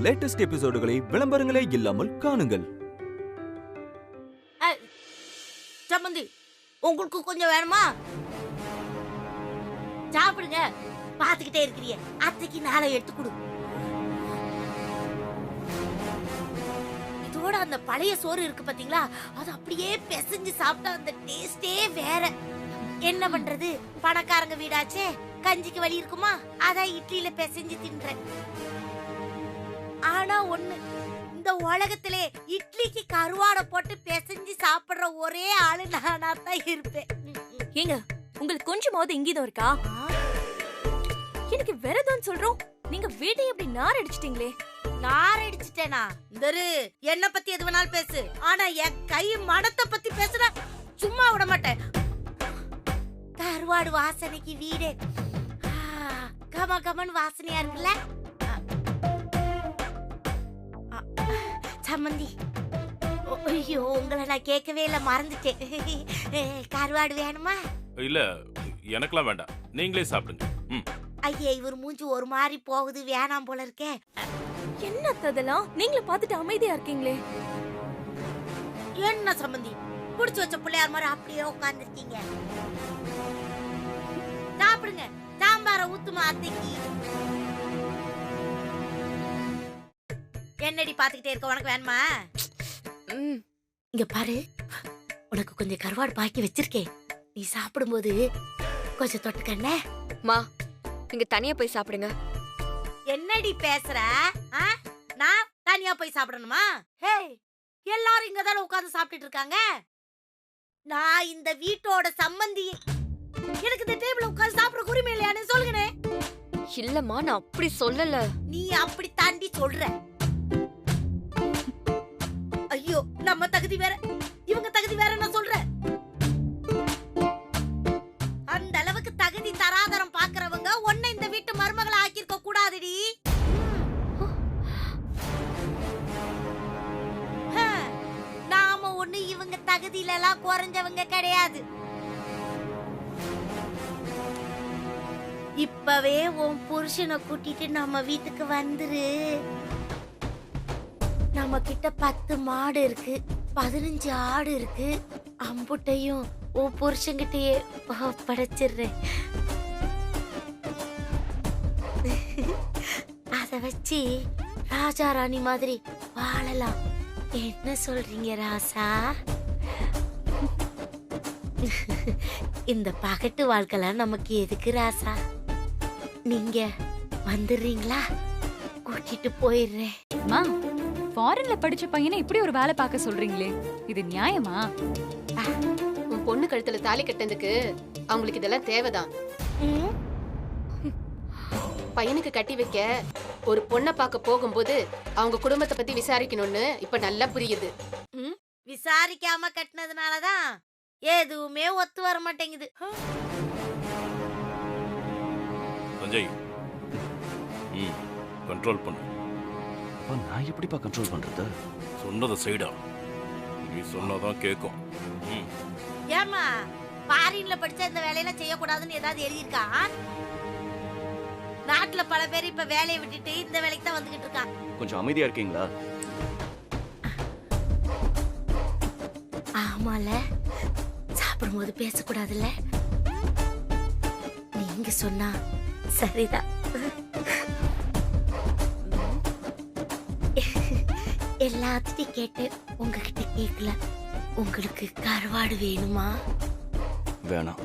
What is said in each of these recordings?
Latest எபிசோடுகளை விளம்பரங்களே இல்லாமல் காணுங்கள். சம்மந்தி, உங்களுக்கு கொஞ்சம் வேணுமா? சாப்பிடுங்க. பாத்துக்கிட்டே இருக்கிறீங்க. அத்தைக்கு நாளை எடுத்து கொடு. இதோட அந்த பழைய சோறு இருக்கு பாத்தீங்களா, அது அப்படியே பிசைஞ்சு சாப்பிட்டா அந்த டேஸ்டே வேற. என்ன பண்றது, பணக்காரங்க வீடாச்சே, கஞ்சிக்கு வழி இருக்குமா, அதான் இட்லியில பிசைஞ்சு தின்றேன். ஆனா ஒண்ணு, இந்த உலகத்திலே இட்லிக்கு கருவாடை போட்டு பிசைஞ்சு சாப்பிடுற ஒரே ஆளு நானா தான் இருப்பேன். ஏங்க, உங்களுக்கு கொஞ்சமாவது இங்கீதம் இருக்கா? எனக்கு விரதம் சொல்றோம், நீங்க வீட்டை எப்படி நார் அடிச்சிட்டீங்களே. நார் அடிச்சிட்டேனா? இந்தரு, என்ன பத்தி எது வேணாலும் பேசு, ஆனா என் கை மனத்தை பத்தி பேசுற சும்மா விட மாட்டேன். கருவாடு வாசனைக்கு வீடே கம கமன் வாசனையா இருக்குல்ல. சம்மந்தி, ஐயோ, உங்களை நான் கேட்கவே இல்ல, மறந்துட்டேன். கருவாடு வேணுமா? இல்ல, எனக்கெல்லாம் வேண்டாம், நீங்களே சாப்பிடுங்க. ஐயே, இவர் மூஞ்சி ஒரு மாதிரி போகுது, வேணாம் போல இருக்கே. என்ன அதெல்லாம் நீங்களும் பார்த்துட்டு அமைதியா இருக்கீங்களே. என்ன சம்மந்தி, புடிச்சு வச்ச பிள்ளையார் மாதிரி அப்படியே உட்கார்ந்துருக்கீங்க. சாப்பிடுங்க, சாம்பார ஊத்துமா அத்தைக்கு. என்னடி பாத்துக்கிட்டே இருக்க, உனக்கு வேணுமா? இங்க பாரு, உனக்கு கொஞ்சம் கருவாடு பாக்கி வச்சிருக்கேன், நீ சாப்பிடும்போது கொஞ்சம் தொட்டுக்கண்ண. மா, நீங்க தனியா போய் சாப்பிடுங்க. என்னடி பேசுற? நான் தனியா போய் சாப்பிடணுமா? ஹே, எல்லாரும் இங்க தானே உட்கார்ந்து சாப்பிட்டுட்டு இருக்காங்க. நான் இந்த வீட்டோட சம்பந்தி, எனக்கு இந்த டேபிள்ல உட்கார்ந்து சாப்பிட உரிமை இல்லையான்னு சொல்லுங்கனே. இல்லம்மா, நான் அப்படி சொல்லல. நீ அப்படி தாண்டி சொல்ற. ஐயோ, நம்ம தகுதி வேற, இவங்க தகுதி வேற. நான் சொல்றேன், அந்த அளவுக்கு தகுதி தராதரம் பாக்குறவங்க ஒன்ன இந்த வீட்டு மருமகளை ஆக்கியிருக்க கூடாதுடி. நாம ஒண்ணு இவங்க தகுதியில எல்லாம் குறைஞ்சவங்க கிடையாது. இப்பவே உன் புருஷனை கூட்டிட்டு நம்ம வீட்டுக்கு வந்துரு. நம்ம கிட்ட 10 மாடு இருக்கு, 15 ஆடு இருக்கு. அம்புட்டையும் உன் புருஷன்கிட்டயே படைச்சிடுறேன். அத வச்சு ராஜா ராணி மாதிரி வாழலாம். என்ன சொல்றீங்க ராசா? இந்த பகட்டு வாழ்க்கைலாம் நமக்கு எதுக்கு ராசா? நீங்க வந்துடுறீங்களா? கூட்டிட்டு போயிடுறேன். ஃபாரின்ல படிச்ச பையனை இப்படி ஒரு வேலை பார்க்க சொல்றீங்களே, இது நியாயமா? உன் பொண்ணு கழுத்துல தாலி கட்டதுக்கு அவங்களுக்கு இதெல்லாம் தேவைதான். பையனுக்கு கட்டி வைக்க ஒரு பொண்ணை பார்க்க போகும்போது அவங்க குடும்பத்தை பத்தி விசாரிக்கணும்னு இப்ப நல்லா புரியுது. விசாரிக்காம கட்டினதுனாலதான் எதுவுமே ஒத்து வர மாட்டேங்குது. சஞ்சய், கண்ட்ரோல் பண்ணு. நான் எப்படிப்பா கண்ட்ரோல் பண்றது? சொன்னதை செய்டா, நீ சொன்னதான் கேட்கும். ஏமா, ஃபாரின்ல படிச்சா இந்த வேலையெல்லாம் செய்யக்கூடாதுன்னு ஏதாவது எழுதியிருக்கா? நாட்டுல பல பேர் இப்ப வேலையை விட்டுட்டு இந்த வேலைக்கு தான் வந்துகிட்டு இருக்கான். கொஞ்சம் அமைதியா இருக்கீங்களா? ஆமால, சாப்பிடும்போது பேசக்கூடாதுல்ல. நீங்க சொன்னா சரிதான். எல்லாத்தையும் கேட்டு உங்ககிட்ட கேட்கல. உங்களுக்கு கருவாடு வேணுமா? வேணாம்.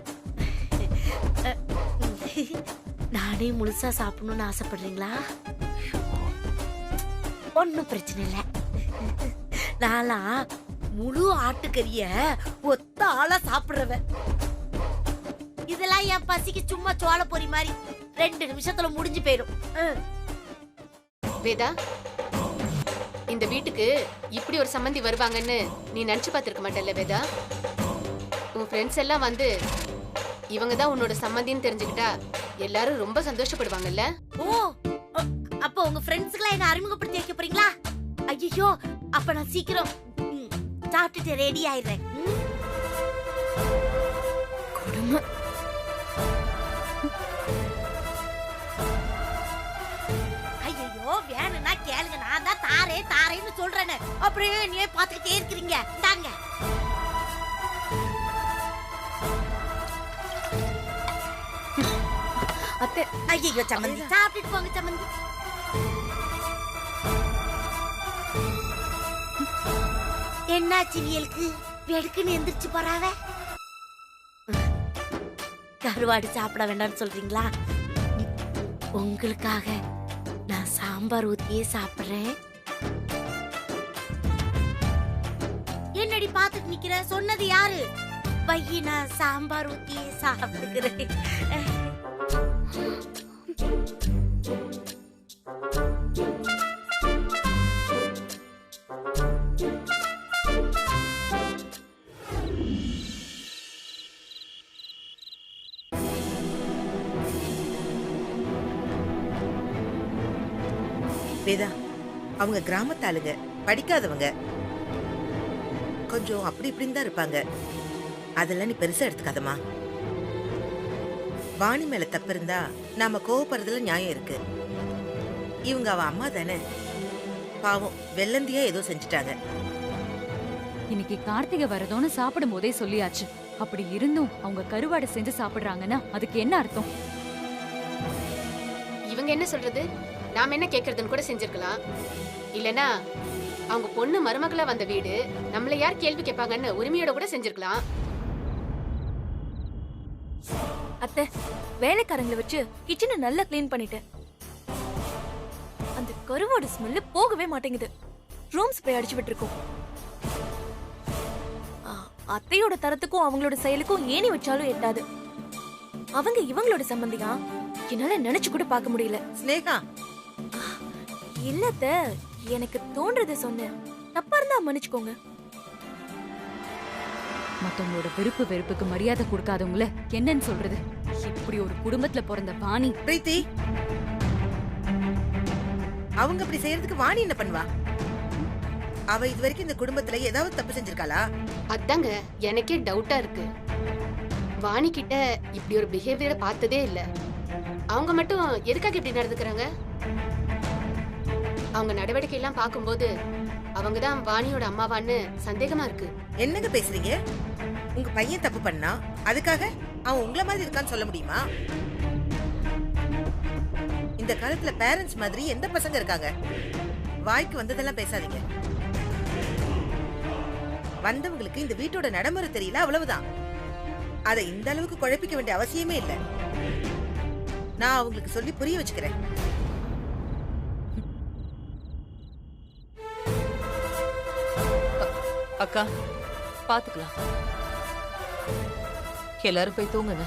நானே முழுசா சாப்பிடணும்னு ஆசைப்படுறீங்களா? ஒன்னும் பிரச்சனை இல்ல. நானா முழு ஆட்டுக்கறிய ஒத்த ஆளா சாப்பிடுறவ. இதெல்லாம் என் பசிக்கு சும்மா சோள பொரி மாதிரி 2 நிமிஷத்துல முடிஞ்சு போயிடும். வேதா, இந்த வீட்டுக்கு இப்படி ஒரு சம்பந்தி வருவாங்கன்னு நீ நினைச்சு பார்த்திருக்க மாட்டல்ல வேதா? உன் ஃப்ரெண்ட்ஸ் எல்லாம் வந்து இவங்க தான் உன்னோட சம்பந்தின்னு தெரிஞ்சுக்கிட்டா எல்லாரும் ரொம்ப சந்தோஷப்படுவாங்கல்ல? ஓ, அப்ப உங்க ஃப்ரெண்ட்ஸ்க்குலாம் என்ன அறிமுகப்படுத்தி வைக்க போறீங்களா? ஐயோ, அப்ப நான் சீக்கிரம் சாப்பிட்டுட்டு ரெடி ஆயிடுறேன். கொடுமை. ஐயோ, வேணும்னா கேளுங்க, நான் அப்படியே நீ பாத்துக்கிட்டே இருக்கிறீங்க. தாங்க. அத்தை ஐயோ சம்மந்தி, சாப்பிட்டுட்டு போங்க சம்மந்தி. என்னாச்சு வியலுக்கு? வெடுக்குன்னு எந்திரிச்சு போறாவ. கருவாடு சாப்பிட வேண்டாம்னு சொல்றீங்களா? உங்களுக்காக நான் சாம்பார் ஊத்தியே சாப்பிடுறேன். என்னடி பாத்துட்டு நிக்கிற? சொன்னது யாரு? பைய நான் சாம்பார் ஊத்தியே சாப்பிடுகிறேன். வேதா, அவங்க கிராமத்தாளுங்க, படிக்காதவங்க, கொஞ்சம் அப்படி இப்படின்னு தான் இருப்பாங்க. அதெல்லாம் நீ பெருசா எடுத்துக்காதமா. வாணி மேல தப்பு இருந்தா நாம கோவப்படுறதுல நியாயம் இருக்கு. இவங்க அவ அம்மா தானே, பாவம் வெள்ளந்தியா ஏதோ செஞ்சுட்டாங்க. இன்னைக்கு கார்த்திகை வரதோன்னு சாப்பிடும் போதே சொல்லியாச்சு. அப்படி இருந்தும் அவங்க கருவாடை செஞ்சு சாப்பிடுறாங்கன்னா அதுக்கு என்ன அர்த்தம்? இவங்க என்ன சொல்றது? நாம என்ன கேக்குறதுன்னு கூட செஞ்சிருக்கலாம். இல்லனா அவங்க பொண்ணு மருமகளா வந்த வீடு, நம்மள யார் கேள்வி கேட்பாங்கன்னு உரிமையோட கூட செஞ்சிருக்கலாம். அத்தை வேலைக்காரங்களை வச்சு கிச்சனை நல்லா க்ளீன் பண்ணிட்டேன். அந்த கருவாடு ஸ்மெல்லு போகவே மாட்டேங்குது. ரூம் ஸ்ப்ரே அடிச்சு விட்டுருக்கோம். அத்தையோட தரத்துக்கும் அவங்களோட செயலுக்கும் ஏணி வச்சாலும் எட்டாது. அவங்க இவங்களோட சம்பந்தியா? என்னால நினைச்சு கூட பார்க்க முடியல. ஸ்னேகா, இல்லத்த, எனக்கு தோன்றதை சொன்னேன். தப்பா இருந்தா மன்னிச்சுக்கோங்க. மத்தவங்களோட விருப்பு வெறுப்புக்கு மரியாதை கொடுக்காதவங்கள என்னன்னு சொல்றது? இப்படி ஒரு குடும்பத்துல பிறந்த வாணி. பிரீத்தி, அவங்க அப்படி செய்யறதுக்கு வாணி என்ன பண்ணுவா? அவ இது வரைக்கும் இந்த குடும்பத்துல ஏதாவது தப்பு செஞ்சிருக்காளா? அதாங்க எனக்கே டவுட்டா இருக்கு. வாணி கிட்ட இப்படி ஒரு பிஹேவியரை பார்த்ததே இல்ல. அவங்க மட்டும் எதுக்காக இப்படி நடந்துக்கிறாங்க? அவங்க நடவடிக்கை எல்லாம் பார்க்கும்போது அவங்கதான் வாணியோட அம்மாவான்னு சந்தேகமா இருக்கு. என்னங்க பேசுறீங்க? உங்க பையன் தப்பு பண்ணா அதுக்காக அவன் உங்கள மாதிரி இருக்கான்னு சொல்ல முடியுமா? இந்த காலத்துல பேரண்ட்ஸ் மாதிரி எந்த பசங்க இருக்காங்க? வாய்க்கு வந்ததெல்லாம் பேசாதீங்க. வந்தவங்களுக்கு இந்த வீட்டோட நடைமுறை தெரியல, அவ்வளவுதான். அதை இந்த அளவுக்கு குழப்பிக்க வேண்டிய அவசியமே இல்ல. நான் அவங்களுக்கு சொல்லி புரிய வச்சுக்கிறேன். அக்கா பாத்துக்கலாம். எல்லாரும் போய் தூங்குங்க.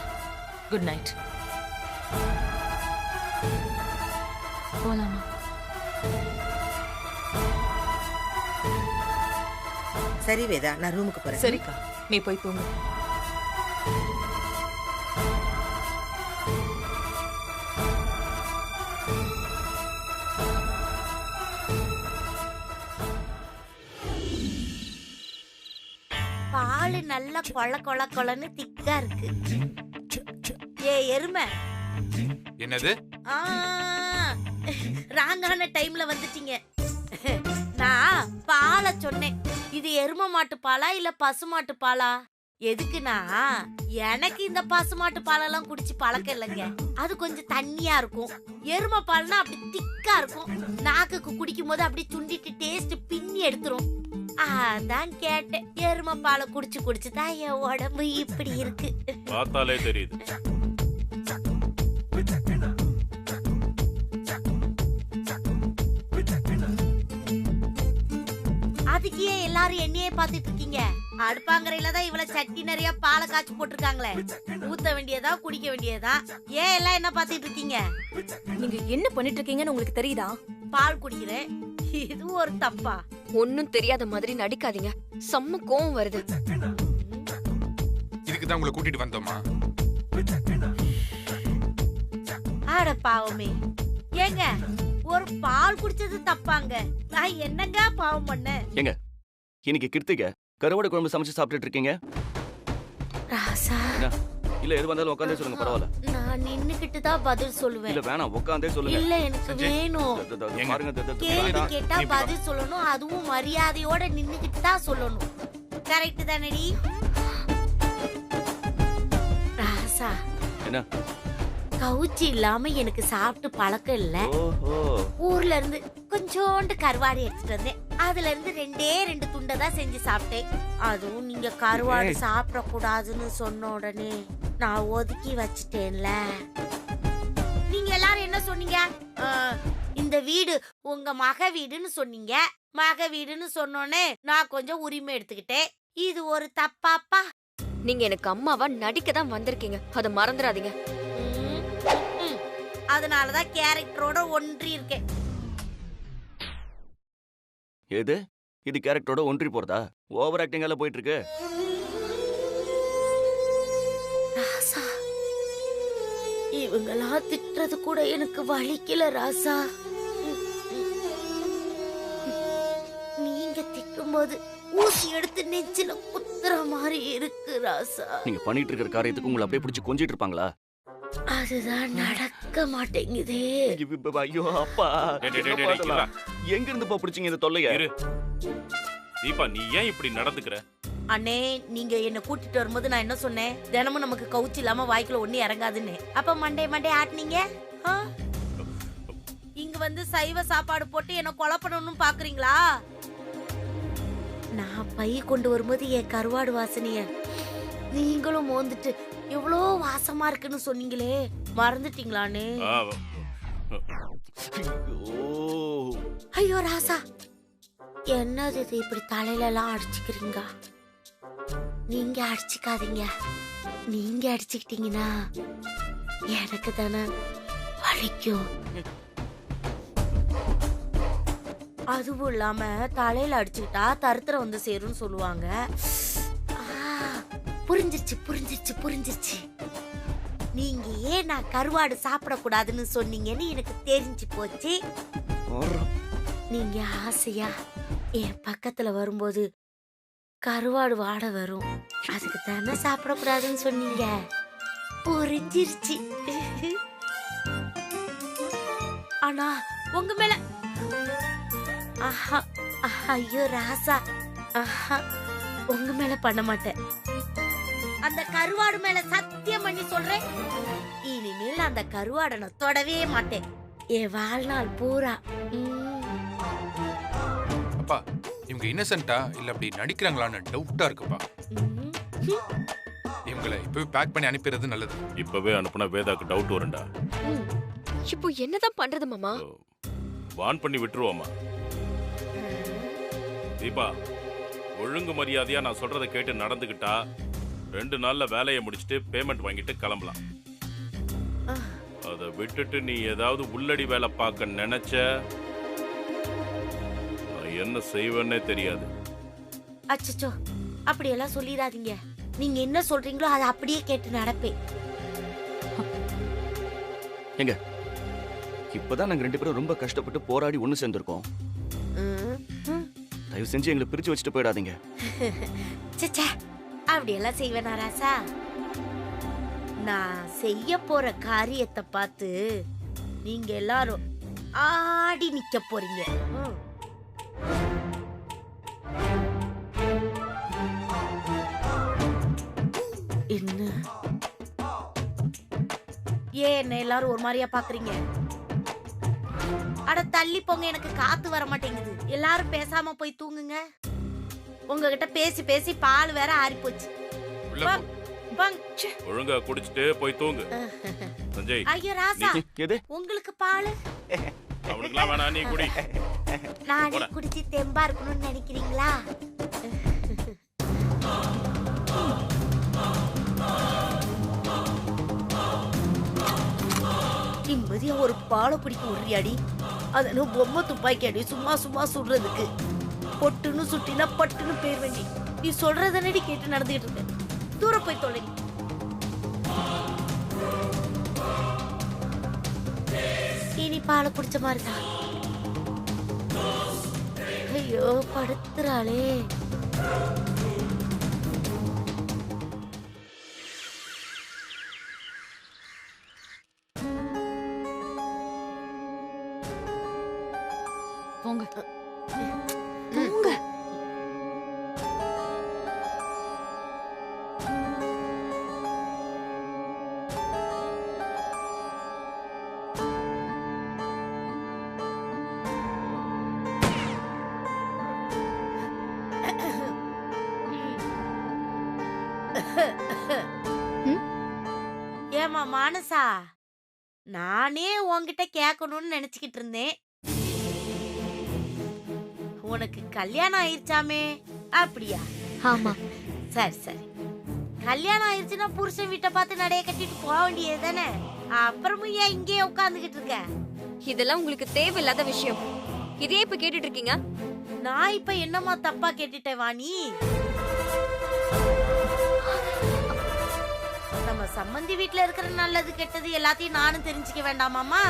Good night. போலாமா? சரி வேதா, நான் ரூமுக்கு போறேன். சரிக்கா, நீ போய் தூங்கு. பால் நல்லா கொல கொல கொலன்னு திக்கா இருக்கு. ஏ எருமை, என்னது? ராங்கான டைம்ல வந்துட்டீங்க. நான் பாலை சொன்னேன். இது எரும மாட்டு பாலா இல்ல பசு மாட்டு பாலா? எதுக்குன்னா எனக்கு இந்த பசு மாட்டு பாலெல்லாம் குடிச்சு பழக்கம் இல்லைங்க. அது கொஞ்சம் தண்ணியா இருக்கும். எரும பால்னா அப்படி திக்கா இருக்கும். நாக்குக்கு குடிக்கும் போது அப்படி சுண்டிட்டு டேஸ்ட் பின்னி எடுத்துரும். அதான் கேட்டேன். எரும பாலை குடிச்சு குடிச்சு தான் என் உடம்பு இப்படி இருக்கு. பார்த்தாலே தெரியுது. அதுக்கு ஏன் எல்லாரும் என்னையே பாத்துட்டு இருக்கீங்க? அடுப்பாங்கரையில தான் இவ்வளவு சட்டி நிறைய பாலை காய்ச்சி போட்டிருக்காங்களே. ஊத்த வேண்டியதா குடிக்க வேண்டியதா? ஏன் எல்லாம் என்ன பாத்துட்டு இருக்கீங்க? நீங்க என்ன பண்ணிட்டு இருக்கீங்கன்னு உங்களுக்கு தெரியுதா? பால் குடிக்கிறேன். இது ஒரு தப்பா? ஒன்னும் தெரியாத மாதிரி நடிக்காதீங்க. செம்ம கோவம் வருது. இதுக்கு தான் உங்களை கூட்டிட்டு வந்தோமா? ஆட பாவமே. ஏங்க, ஒரு பால் குடிச்சது தப்பாங்க? நான் என்னங்க பாவம் பண்ணேன்? ஏங்க, இன்னைக்கு கிருத்திகை கருவாடு குழம்பு சமைச்சு சாப்பிட்டுட்டு இருக்கீங்க. ராசா, என்ன? இல்ல எது வந்தாலும் உட்காந்தே சொல்லுங்க பரவாயில்ல. நான் நின்னுக்கிட்டு தான் பதில் சொல்லுவேன். இல்ல வேணாம் உட்காந்தே சொல்லுங்க. இல்ல எனக்கு வேணும். பாருங்க கேள்வி வேண்டாம். கேட்டா பதில் சொல்லணும், அதுவும் மரியாதையோட நின்னுக்கிட்டு தான் சொல்லணும். கரெக்ட் தானடி ராசா? என்ன கவுச்சி இல்லாம எனக்கு சாப்பிட்டு பழக்கம் இல்ல. ஓஹோ ஊர்ல இருந்து கொஞ்சோண்டு கருவாடு எடுத்துட்டு வந்தேன். அதுல இருந்து ரெண்டு துண்டை தான் செஞ்சு சாப்பிட்டேன். அதுவும் நீங்க கருவாடு சாப்பிட கூடாதுன்னு சொன்ன உடனே நான் ஒதுக்கி வச்சிட்டேன்ல. நீங்க எல்லாரும் என்ன சொன்னீங்க? இந்த வீடு உங்க மக வீடுன்னு சொன்னீங்க. மக வீடுன்னு சொன்னோன்னே நான் கொஞ்சம் உரிமை எடுத்துக்கிட்டேன். இது ஒரு தப்பாப்பா? நீங்க எனக்கு அம்மாவா நடிக்க தான் வந்திருக்கீங்க, அதை மறந்துடாதீங்க. அதனாலதான் கேரக்டரோட ஒன்றி இருக்கேன். எது இது கேரக்டரோட ஒன்றி போறதா? ஓவர் ஆக்டிங் எல்லாம் போயிட்டு இருக்கு. ராசா, இவங்களா திட்டுறது கூட எனக்கு வலிக்கல ராசா. நீங்க திட்டும்போது ஊசி எடுத்து நெஞ்சில குத்துற மாதிரி இருக்கு ராசா. நீங்க பண்ணிட்டு இருக்கிற காரியத்துக்கு உங்களை அப்படியே பிடிச்சி கொஞ்சிட்டு இருப்பாங்களா? அதுதான் நடக்க மாட்டேங்குதே. ஐயோ அப்பா, எங்க இருந்து பிடிச்சிங்க இந்த தொல்லைய? தீபா நீ ஏன் இப்படி நடந்துக்கிற? அண்ணே, நீங்க என்ன கூட்டிட்டு வரும்போது நான் என்ன சொன்னேன்? தினமும் நமக்கு கவுச்சி இல்லாம வாய்க்குள்ள ஒண்ணு இறங்காதுன்னு. அப்ப மண்டே ஆட்டினீங்க. இங்க வந்து சைவ சாப்பாடு போட்டு என்ன கொலை பண்ணணும்னு பாக்குறீங்களா? நான் பை கொண்டு வரும்போது என் கருவாடு வாசனைய நீங்களும் மோந்துட்டு எவ்வளோ வாசமா இருக்குன்னு சொன்னீங்களே, மறந்துட்டீங்களான்னு? ஐயோ ராசா, என்னது இது இப்படி தலையில எல்லாம் அடிச்சுக்கிறீங்க? நீங்க அடிச்சுக்காதீங்க. நீங்க அடிச்சுக்கிட்டீங்கன்னா எனக்கு தானே வலிக்கும். அதுவும் இல்லாம தலையில அடிச்சுக்கிட்டா தருத்திரம் வந்து சேரும்னு சொல்லுவாங்க. புரிஞ்சிருச்சு. நீங்க ஏன் நான் கருவாடு சாப்பிடக்கூடாதுன்னு சொன்னீங்கன்னு எனக்கு தெரிஞ்சு போச்சு. நீங்க ஆசையா என் பக்கத்துல வரும்போது கருவாடு வாட வரும், அதுக்கு தானே சாப்பிடக்கூடாதுன்னு சொன்னீங்க. புரிஞ்சிருச்சு. ஆனா உங்க மேல ஐயோ ராசா, உங்க மேல பண்ண மாட்டேன். அந்த கருவாடு மேல சத்தியம் பண்ணி சொல்றேன், இனிமேல் அந்த கருவாடை நான் தொடவே மாட்டேன் என் வாழ்நாள் பூரா. அப்பா இவங்க இன்னசென்ட்டா இல்ல அப்படி நடிக்கிறாங்களான்னு டவுட்டா இருக்குப்பா. இவங்களை இப்பவே பேக் பண்ணி அனுப்பிடுறது நல்லது. இப்பவே அனுப்புனா வேதாக்கு டவுட் வரும்டா. இப்போ என்னதான் பண்றது மாமா? வான் பண்ணி விட்டுருவோமா? தீபா ஒழுங்கு மரியாதையா நான் சொல்றதை கேட்டு நடந்துக்கிட்டா 2 நாள்ல வேலையை முடிச்சுட்டு பேமெண்ட் வாங்கிட்டு கிளம்பலாம். அதை விட்டுட்டு நீ ஏதாவது உள்ளடி வேலை பார்க்க நினைச்ச நான் என்ன செய்வேன்னே தெரியாது. அச்சச்சோ, அப்படியெல்லாம் சொல்லிடாதீங்க. நீங்க என்ன சொல்றீங்களோ அதை அப்படியே கேட்டு நடப்பேன். எங்க இப்பதான் நாங்க 2 பேரும் ரொம்ப கஷ்டப்பட்டு போராடி ஒண்ணு சேர்ந்திருக்கோம். தயவு செஞ்சு எங்களை பிரிச்சு வச்சுட்டு போயிடாதீங்க. அப்படியெல்லாம் செய்வேனா ராசா? நான் செய்ய போற காரியத்தை பார்த்து நீங்க எல்லாரும் ஆடி நிக்க போறீங்க. என்ன ஏன் என்ன எல்லாரும் ஒரு மாதிரியா பாக்குறீங்க? அட தள்ளி போங்க, எனக்கு காத்து வர மாட்டேங்குது. எல்லாரும் பேசாம போய் தூங்குங்க. உங்ககிட்ட பேசி பேசி பால் வேற ஆறி போச்சு. ஒழுங்கா குடிச்சிட்டு போய் தூங்கு. சஞ்சய், ஐயோ ராசா, எது உங்களுக்கு பால்? அவனுக்குலாம் வேணா, நீ குடி. நானே குடிச்சு தெம்பா இருக்கணும்னு நினைக்கிறீங்களா? நிம்மதியா ஒரு பாலை பிடிக்க உரியாடி, அதனால பொம்மை துப்பாக்கி அடி சும்மா சும்மா சுடுறதுக்கு. பொட்டுன்னு சுட்டினா பட்டுன்னு பேர் வேண்டி நீ சொல்றதனடி கேட்டு நடந்துகிட்டு இருக்க. தூரம் போய் தொலை. இனி பாலை குடிச்ச மாதிரிதான். ஐயோ படுத்துறாளே. தூங்க. ஏமா மானசா, நானே உன்கிட்ட கேட்கணும்னு நினைச்சுக்கிட்டு இருந்தேன். உனக்கு கல்யாணம் ஆயிருச்சாமே? அப்படியா? ஆமா. சரி சரி. கல்யாணம் ஆயிருச்சுன்னா புருஷன் வீட்டை பார்த்து நடைய கட்டிட்டு போக வேண்டியது தானே. அப்புறமும் ஏன் இங்கேயே உட்காந்துக்கிட்டு இருக்க? இதெல்லாம் உங்களுக்கு தேவையில்லாத விஷயம். இதே இப்ப கேட்டுட்டு இருக்கீங்க? நான் இப்ப என்னமா தப்பா கேட்டுட்டேன் வாணி? நம்ம சம்மந்தி வீட்ல இருக்கிற நல்லது கெட்டது எல்லாத்தையும் நானும் தெரிஞ்சுக்க வேண்டாமாமா?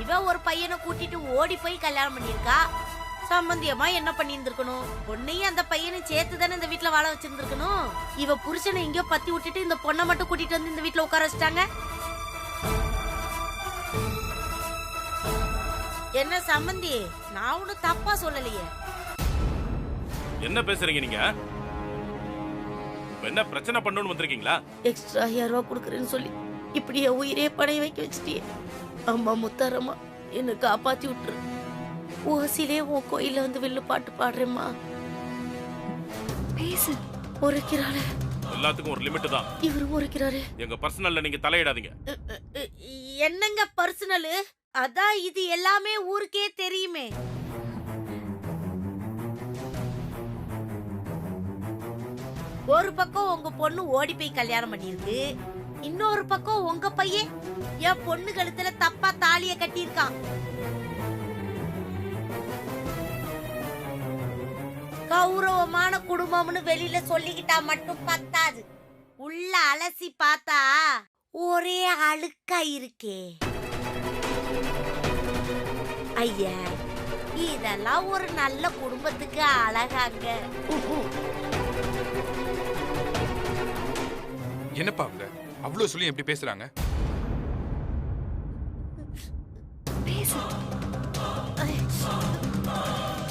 இவ ஒரு பையனை கூட்டிட்டு ஓடி போய் கல்யாணம் பண்ணிருக்கா. சம்பந்தியமா என்ன பண்ணியிருந்திருக்கணும்? பொண்ணையும் அந்த பையனும் சேர்த்து தானே இந்த வீட்டுல வாழ வச்சிருந்திருக்கணும். இவ புருஷனை எங்கேயோ பத்தி விட்டுட்டு இந்த பொண்ணை மட்டும் கூட்டிட்டு வந்து இந்த வீட்டுல உட்கார வச்சிட்டாங்க. என்ன சம்பந்தி, நான் ஒன்னும் தப்பா சொல்லலையே. என்ன பேசுறீங்க நீங்க? என்ன பிரச்சனை பண்ணணும்னு வந்திருக்கீங்களா? எக்ஸ்ட்ரா 1000 ரூபாய் கொடுக்குறேன்னு சொல்லி இப்படியே உயிரே பணைய வைக்க வச்சிட்டியே. அம்மா முத்தாரம்மா, என்னை காப்பாத்தி விட்டுரு. ஓசிலே உன் கோயில வந்து வில்லு பாட்டு பாடுறேம்மா. பேசு. முறைக்கிறாளே. எல்லாத்துக்கும் ஒரு லிமிட் தான். இவரு முறைக்கிறாரு. எங்க பர்சனல்ல நீங்க தலையிடாதீங்க. என்னங்க பர்சனல்? அதான் இது எல்லாமே ஊருக்கே தெரியுமே. ஒரு பக்கம் உங்க பொண்ணு ஓடி போய் கல்யாணம் பண்ணிருக்கு, இன்னொரு பக்கம் உங்க பையன் என் பொண்ணு கழுத்துல தப்பா தாலிய கட்டியிருக்கான். கௌரவமான குடும்பம்னு வெளியில சொல்லிக்கிட்டா மட்டும் பத்தாது, உள்ள அலசி பார்த்தா ஒரே அழுக்கா இருக்கே. ஐயா, இதெல்லாம் ஒரு நல்ல குடும்பத்துக்கு அழகாங்க. என்னப்பா அவங்க அவ்வளவு சொல்லி எப்படி பேசுறாங்க?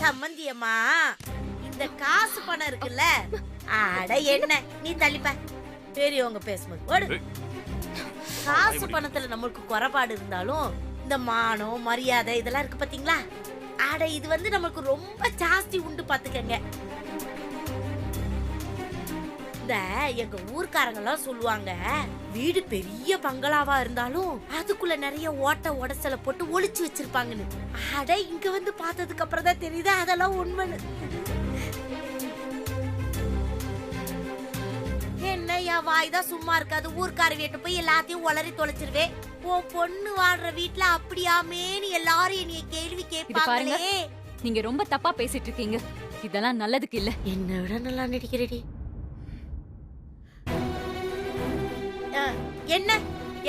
சம்மந்தியம்மா, இந்த காசு பணம் இருக்குல்ல, அட என்ன நீ தள்ளிப்ப, பெரியவங்க பேசும்போது ஓடு. காசு பணத்துல நம்மளுக்கு குறைபாடு இருந்தாலும் இந்த மானம் மரியாதை இதெல்லாம் இருக்கு பாத்தீங்களா, அட இது வந்து நமக்கு ரொம்ப ஜாஸ்தி உண்டு பாத்துக்கங்க. இந்த எங்க ஊர்க்காரங்க எல்லாம் சொல்லுவாங்க, வீடு பெரிய பங்களாவா இருந்தாலும் அதுக்குள்ள நிறைய ஓட்ட உடசல போட்டு ஒளிச்சு வச்சிருப்பாங்கன்னு. அட இங்க வந்து பார்த்ததுக்கு அப்புறம் தான் தெரியுது அதெல்லாம் உண்மைன்னு. என்ன என் வாய்தான் சும்மா இருக்காது, ஊர்க்கார வீட்டு போய் எல்லாத்தையும் உளறி தொலைச்சிருவே. உன் பொண்ணு வாழ்ற வீட்டுல அப்படியாமேன்னு எல்லாரும் என்னைய கேள்வி கேட்பாங்களே. நீங்க ரொம்ப தப்பா பேசிட்டு இருக்கீங்க. இதெல்லாம் நல்லதுக்கு இல்ல. என்ன விட நல்லா நடிக்கிறடி. என்ன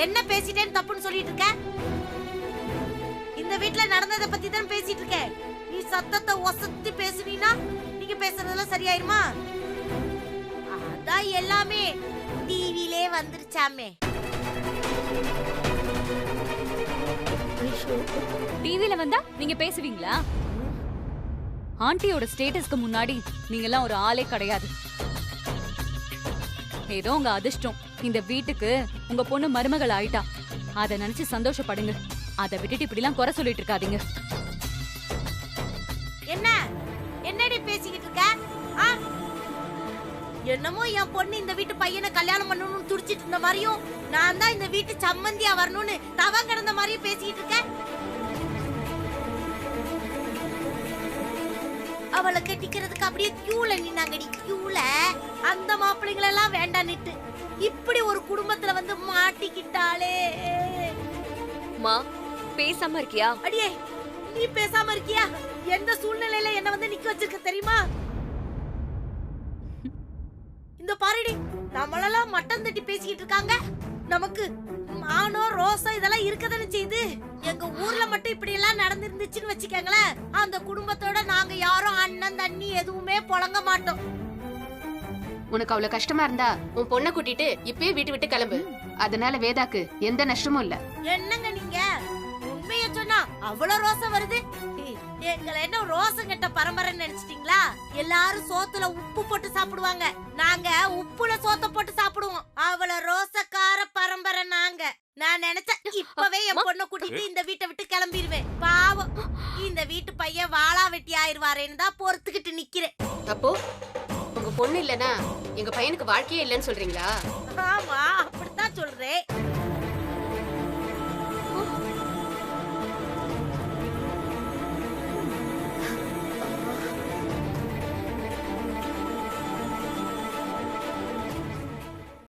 என்ன பேசிட்டேன்னு தப்புன்னு சொல்லிட்டு இருக்க? இந்த வீட்ல நடந்ததை பத்தி தான் பேசிட்டு இருக்க. நீ சத்தத்தை ஒசத்தி பேசுனீனா நீங்க பேசுறதெல்லாம் சரியாயிருமா? அதான் எல்லாமே டிவிலே வந்துருச்சாமே. டிவில வந்தா நீங்க பேசுவீங்களா? ஆண்டியோட ஸ்டேட்டஸ்க்கு முன்னாடி நீங்க எல்லாம் ஒரு ஆளே கிடையாது. ஏதோ உங்க அதிர்ஷ்டம், இந்த வீட்டுக்கு உங்க பொண்ணு மருமகள் ஆயிட்டா. அத நினைச்சு சந்தோஷப்படுங்க. அதை விட்டுட்டு இப்படி எல்லாம் குறை சொல்லிட்டு இருக்காதீங்க. என்ன என்னடி பேசிக்கிட்டு இருக்க? என்னமோ என் பொண்ணு இந்த வீட்டு பையனை கல்யாணம் பண்ணணும்னு துடிச்சிட்டு இருந்த மாதிரியும், நான் தான் இந்த வீட்டு சம்மந்தியா வரணும்னு தவம் கிடந்த மாதிரியும் பேசிக்கிட்டு இருக்க. அவளை கட்டிக்கிறதுக்கு அப்படியே கியூல நின்னாங்கடி, கியூல. அந்த மாப்பிள்ளைங்கள எல்லாம் வேண்டான்னுட்டு இப்படி ஒரு குடும்பத்துல வந்து மாட்டிக்கிட்டாளே. மா, பேசாம இருக்கியா? அடியே, நீ பேசாம இருக்கியா? எந்த சூழ்நிலையில என்ன வந்து நிக்க வச்சிருக்க தெரியுமா? இந்த பாருடி, நம்மளெல்லாம் மட்டம் தட்டி பேசிக்கிட்டு இருக்காங்க. நமக்கு மானம் ரோசம் இதெல்லாம் இருக்கதானே செய்யுது. எங்க ஊர்ல மட்டும் இப்படி எல்லாம் நடந்துருந்துச்சுன்னு வச்சுக்கங்களேன், அந்த குடும்பத்தோட நாங்க யாரும் அண்ணன் தண்ணி எதுவுமே புழங்க மாட்டோம். உனக்கு அவ்வளவு கஷ்டமா இருந்தா உன் பொண்ணை கூட்டிட்டு இப்பயே வீட்டு விட்டு கிளம்பு. அதனால வேதாக்கு எந்த நஷ்டமும் இல்ல. என்னங்க நீங்க உண்மையை சொன்னா அவ்வளவு ரோசம் வருது. எங்களை என்ன ரோசம் கட்ட பரம்பரைன்னு நினைச்சிட்டீங்களா? எல்லாரும் சோத்துல உப்பு போட்டு சாப்பிடுவாங்க, நாங்க உப்புல சோத்த போட்டு சாப்பிடுவோம். அவ்வளவு ரோசக்கார பரம்பரை நாங்க. நான் நினைச்சேன் இப்பவே என் பொண்ணை கூட்டிட்டு இந்த வீட்டை விட்டு கிளம்பிடுவேன். பாவம், இந்த வீட்டு பையன் வாளா வெட்டி ஆயிருவாரேன்னு தான் பொறுத்துக்கிட்டு நிக்கிறேன். அப்போ உங்க பொண்ணு இல்லனா எங்க பையனுக்கு வாழ்க்கையே இல்லைன்னு சொல்றீங்களா? ஆமா, அப்படித்தான் சொல்றேன்.